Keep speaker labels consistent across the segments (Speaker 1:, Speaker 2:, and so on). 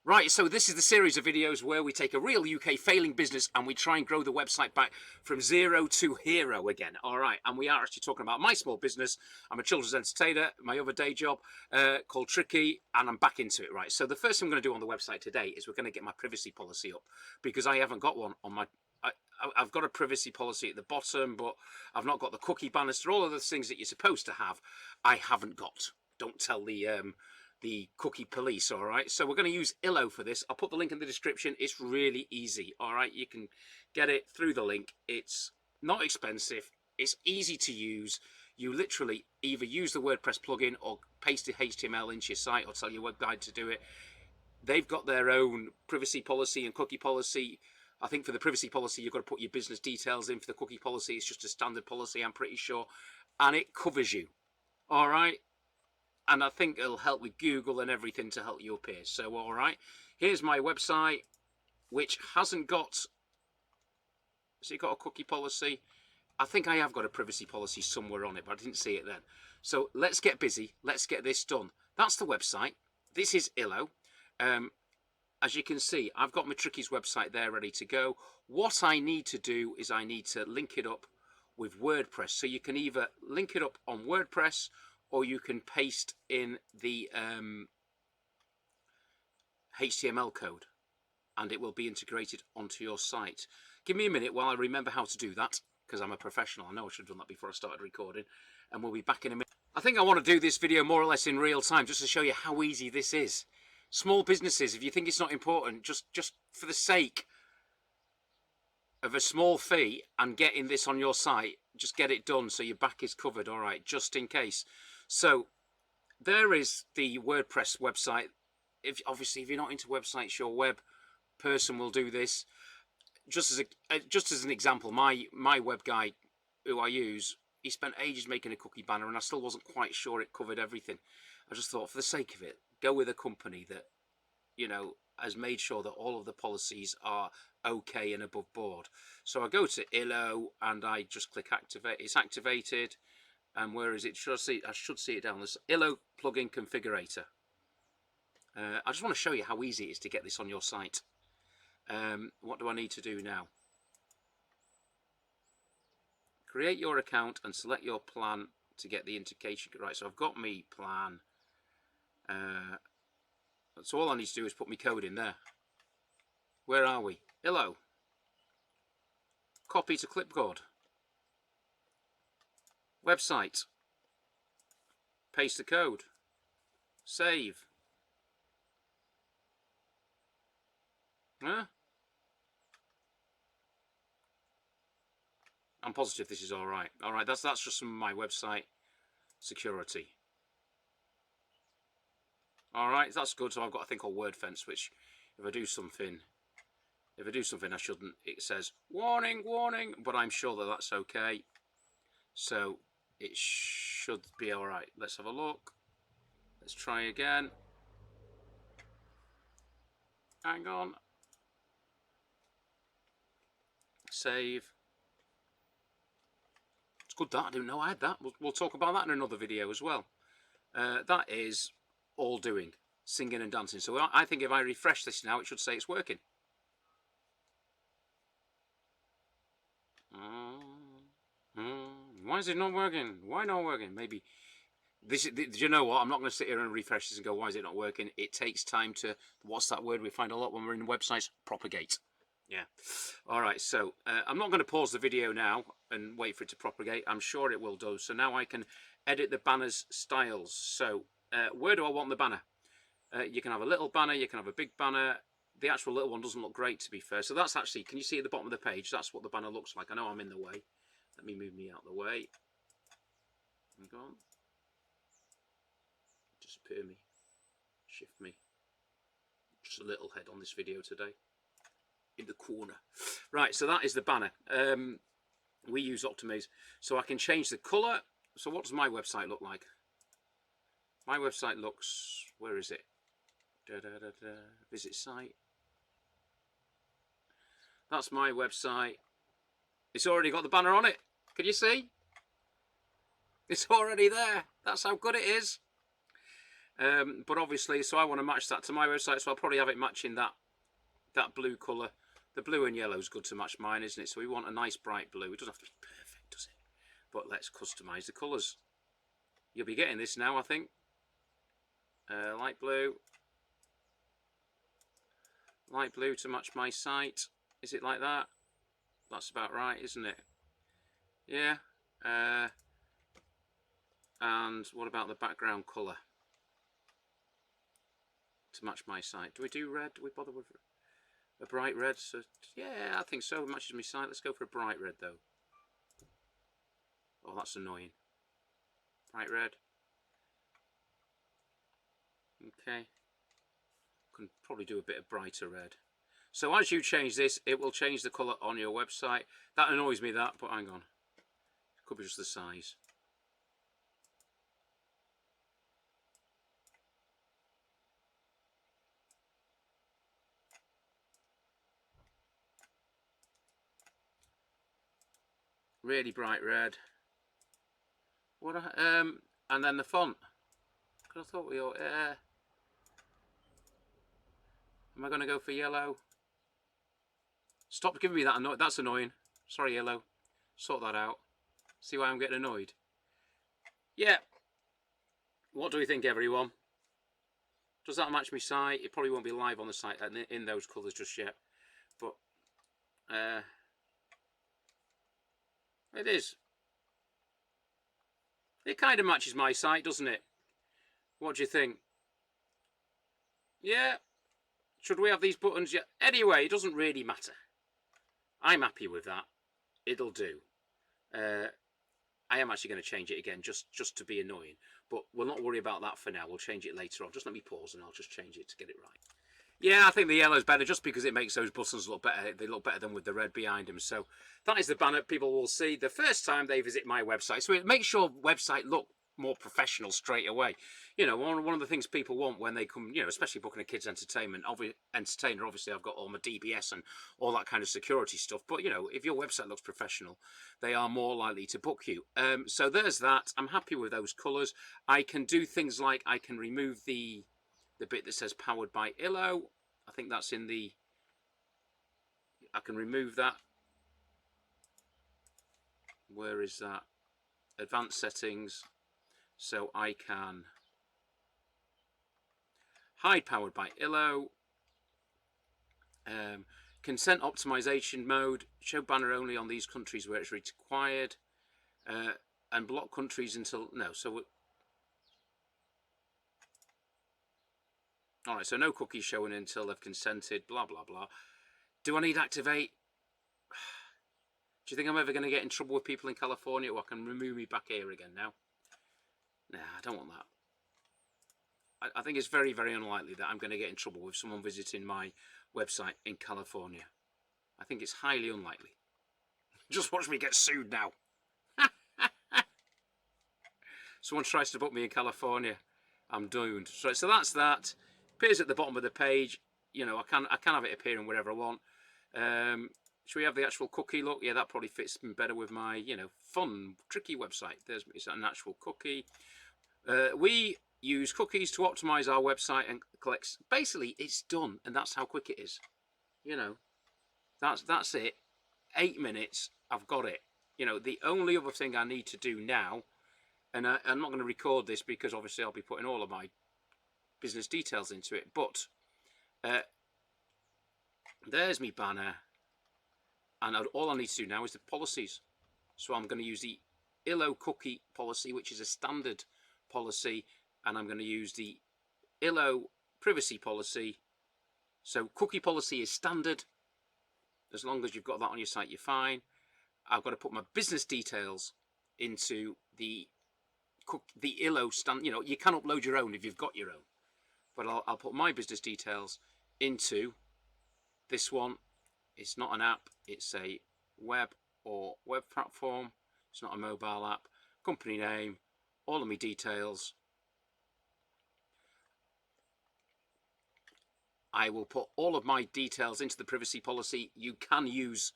Speaker 1: Right, so this is the series of videos where we take a real UK failing business and we try and grow the website back from zero to hero again. All right, and we are actually talking about my small business. I'm a children's entertainer, my other day job called Tricky, and I'm back into it. Right, so the first thing I'm going to do on the website today is we're going to get my privacy policy up because I haven't got one on my... I've got a privacy policy at the bottom, but I've not got the cookie banners. All of the things that you're supposed to have, I haven't got. Don't tell the cookie police. All right, so we're going to use Illow for this. I'll put the link in the description. It's really easy. All right, you can get it through the link. It's not expensive. It's easy to use. You literally either use the WordPress plugin or paste the HTML into your site or tell your web guide to do it. They've got their own privacy policy and cookie policy. I think for the privacy policy, you've got to put your business details in. For the cookie policy, it's just a standard policy, I'm pretty sure. And it covers you. All right. And I think it'll help with Google and everything to help you appear. So, all right. Here's my website, which hasn't got... Has it got a cookie policy? I think I have got a privacy policy somewhere on it, but I didn't see it then. So let's get busy. Let's get this done. That's the website. This is Illow. As you can see, I've got my Tricky's website there ready to go. What I need to do is I need to link it up with WordPress. So you can either link it up on WordPress or you can paste in the HTML code and it will be integrated onto your site. Give me a minute while I remember how to do that, because I'm a professional. I know I should have done that before I started recording, and we'll be back in a minute. I think I want to do this video more or less in real time just to show you how easy this is. Small businesses, if you think it's not important, just for the sake of a small fee and getting this on your site, just get it done so your back is covered, all right, just in case. So there is the WordPress website. Obviously, if you're not into websites, your web person will do this. Just as an example, my web guy who I use, he spent ages making a cookie banner and I still wasn't quite sure it covered everything. I just thought, for the sake of it, go with a company that, you know, has made sure that all of the policies are okay and above board. So I go to Illow and I just click activate. It's activated. And where is it? I should see it down. This Illow plugin configurator. I just want to show you how easy it is to get this on your site. What do I need to do now? Create your account and select your plan to get the indication. Right, so I've got my plan. So all I need to do is put my code in there. Where are we? Illow. Copy to clipboard. Website. Paste the code. Save. Huh? I'm positive this is all right. All right, that's just some of my website security. All right, that's good. So I've got a thing called WordFence, which if I do something I shouldn't, it says warning, warning, but I'm sure that that's okay. So it should be all right. Let's have a look. Let's try again. Hang on. Save. It's good that I didn't know I had that. We'll talk about that in another video as well. That is all doing, singing and dancing. So I think if I refresh this now, it should say it's working. Why is it not working? Why not working? Maybe this. Do you know what? I'm not going to sit here and refresh this and go, why is it not working? It takes time to, what's that word we find a lot when we're in websites? Propagate. Yeah. All right. So I'm not going to pause the video now and wait for it to propagate. I'm sure it will do. So now I can edit the banner's styles. So where do I want the banner? You can have a little banner. You can have a big banner. The actual little one doesn't look great, to be fair. So that's actually, can you see at the bottom of the page? That's what the banner looks like. I know I'm in the way. Let me move me out of the way. Hang on. Disappear me. Shift me. Just a little head on this video today. In the corner. Right, so that is the banner. We use Optimize. So I can change the colour. So what does my website look like? My website looks... Where is it? Visit site. That's my website. It's already got the banner on it. Can you see? It's already there. That's how good it is. But obviously, so I want to match that to my website, so I'll probably have it matching that blue colour. The blue and yellow is good to match mine, isn't it? So we want a nice bright blue. It doesn't have to be perfect, does it? But let's customise the colours. You'll be getting this now, I think. Light blue to match my site. Is it like that? That's about right, isn't it? Yeah. And what about the background colour to match my site? Do we do red? Do we bother with a bright red? So yeah, I think so. It matches my site. Let's go for a bright red though. Oh, that's annoying. Bright red. Okay. Can probably do a bit of brighter red. So as you change this, it will change the colour on your website. That annoys me, that, but hang on. It could be just the size. Really bright red. What? And then the font. I thought we all. Am I going to go for yellow? Stop giving me that. That's annoying. Sorry, yellow. Sort that out. See why I'm getting annoyed? Yeah. What do we think, everyone? Does that match my site? It probably won't be live on the site in those colours just yet. But it is. It kind of matches my site, doesn't it? What do you think? Yeah. Should we have these buttons yet? Anyway, it doesn't really matter. I'm happy with that. It'll do. I am actually going to change it again just to be annoying. But we'll not worry about that for now. We'll change it later on. Just let me pause and I'll just change it to get it right. Yeah, I think the yellow's better just because it makes those buttons look better. They look better than with the red behind them. So that is the banner people will see the first time they visit my website. So it makes your website look more professional straight away. You know, one of the things people want when they come, you know, especially booking a kids entertainer, obviously I've got all my DBS and all that kind of security stuff. But, you know, if your website looks professional, they are more likely to book you. So there's that. I'm happy with those colours. I can do things like I can remove the bit that says powered by Illow. I think that's in the, I can remove that. Where is that? Advanced settings. So I can hide powered by Illow. Consent optimization mode. Show banner only on these countries where it's required. And block countries until, no, so all right, so no cookies showing until they've consented, blah, blah, blah. Do I need activate? Do you think I'm ever going to get in trouble with people in California who I can remove me back here again now? Nah, I don't want that. I think it's very, very unlikely that I'm going to get in trouble with someone visiting my website in California. I think it's highly unlikely. Just watch me get sued now. Someone tries to book me in California, I'm doomed. So that's that. Appears at the bottom of the page. You know, I can have it appearing wherever I want. Should we have the actual cookie look? Yeah, that probably fits better with my, you know, fun, tricky website. It's an actual cookie. We use cookies to optimize our website and collects. Basically, it's done, and that's how quick it is. You know, that's it. 8 minutes, I've got it. You know, the only other thing I need to do now, and I'm not going to record this because obviously I'll be putting all of my business details into it, but there's me banner, and all I need to do now is the policies. So I'm going to use the Illow cookie policy, which is a standard policy, and I'm going to use the Illow privacy policy. So cookie policy is standard. As long as you've got that on your site, you're fine. I've got to put my business details into the Illow stand. You know, you can upload your own if you've got your own, but I'll put my business details into this one. It's not an app, it's a web or web platform. It's not a mobile app. Company name, all of my details. I will put all of my details into the privacy policy. You can use,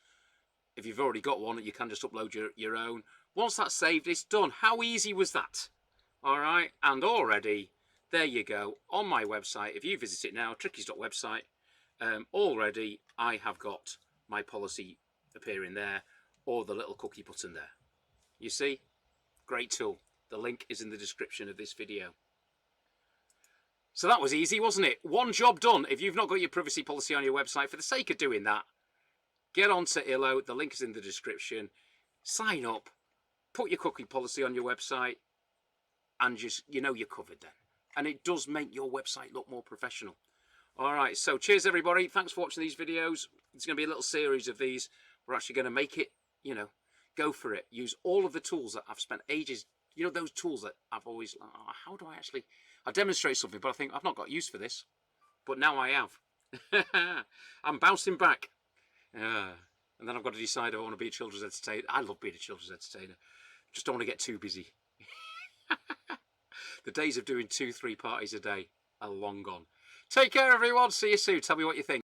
Speaker 1: if you've already got one, you can just upload your own. Once that's saved, it's done. How easy was that? All right, and already there you go. On my website, if you visit it now, trickies.website, already I have got my policy appearing there, or the little cookie button there. You see? Great tool. The link is in the description of this video. So that was easy, wasn't it? One job done. If you've not got your privacy policy on your website, for the sake of doing that, get onto Illow. The link is in the description. Sign up, put your cookie policy on your website, and just, you know, you're covered then. And it does make your website look more professional. All right, so cheers everybody. Thanks for watching these videos. It's going to be a little series of these. We're actually going to make it, you know, go for it. Use all of the tools that I've spent ages, you know, those tools that I've always, oh, how do I actually, I demonstrate something, but I think I've not got use for this. But now I have. I'm bouncing back. And then I've got to decide if I want to be a children's entertainer. I love being a children's entertainer. Just don't want to get too busy. The days of doing 2-3 parties a day are long gone. Take care, everyone. See you soon. Tell me what you think.